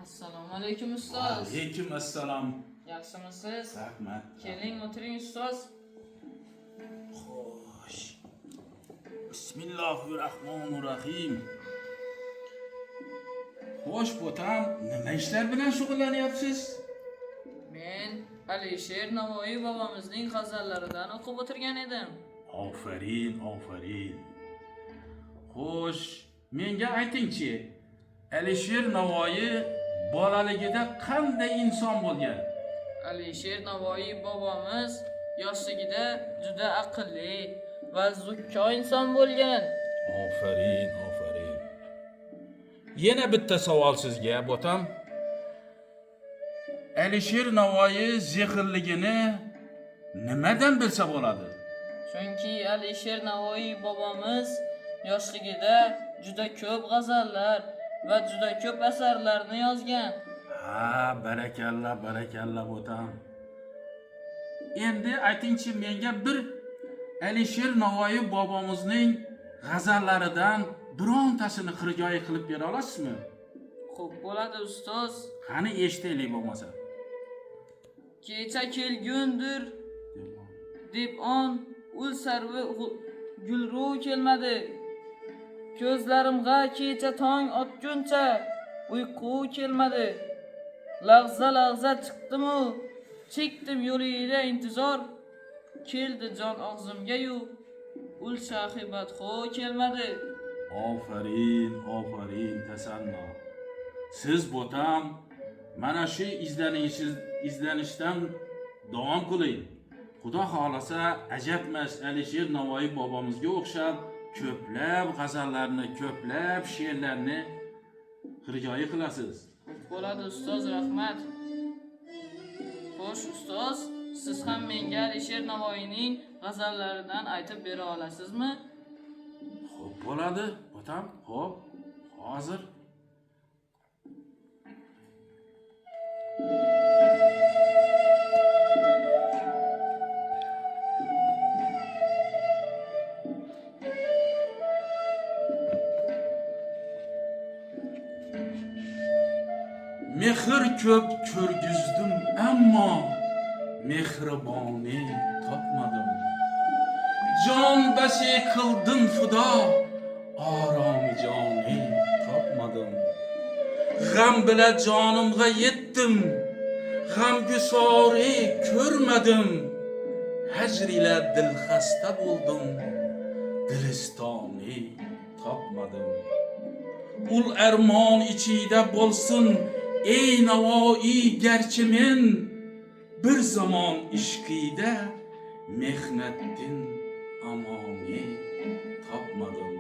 Assalomu alaykum ustoz. Alaykum assalom. Yaxshimisiz? Rahmat. Keling, o'tiring ustoz. Xo'sh. Bismillahirrohmanirrohim. Xo'sh, bo'tam, nima ishlar bilan shug'ullanyapsiz? Men Alisher Navoiy bobomizning g'azallaridan o'qib o'tirgan edim. Ofarin, ofarin. Xo'sh, menga aytingchi, Alisher Navoiy bolaligida qanday inson bo'lgan? Alisher Navoiy bobomiz yoshligida juda aqlli va zukko inson bo'lgan. Ofarin, ofarin. Yana bitta savol sizga, bo'tam. Alisher Navoiy zehnligini nimadan bilsa bo'ladi? Chunki Alisher Navoiy bobomiz yoshligida juda ko'p g'azallar va juda ko'p asarlarni yozgan. Ha, barakalla, barakalla bo'tam. Endi aytingchi, menga bir Alisher Navoiy bobomizning g'azallaridan birontasini hirgoyi qilib bera olasizmi? Xo'p bo'ladi ustoz. Qani eshitaylik bo'lmasa. Kecha kelgundir deb on ul sarvi gulru kelmadi. Ko'zlarimga kecha tong otguncha uyqu kelmadi. Lahza chiqdim-u, chekdim yo'lida intizor. Keldi jon og'zimga-yu, ul shahibadxo kelmadi. Ofarin, ofarin, tasanno. Siz bo'tam, mana shu izlanishdan davom qiling. Xudo xolasa, ajabmas, Alisher Navoiy bobomizga o'xshab ko'plab g'azallarni, ko'plab she'rlarni hirgoyi qilasiz. Bo'ladi ustoz, rahmat. Xo'sh ustoz, siz ham menga Alisher Navoiyning g'azallaridan aytib bera olasizmi? Xo'p, bo'ladi, bo'tam. Xo'p, hozir. Mehr ko'p ko'rgizdim, ammo mehriboni topmadim. Jon basi qildim fido, oromi joni topmadim. G'am bilan jonimga yetdim, g'amgusori ko'rmadim. Hajr ila dil xasta bo'ldim, dilistoni topmadim. Ul armon ichida bo'lsin ey Navoiy, garchi men bir zamon ishqida mehnatdin amoni topmadim.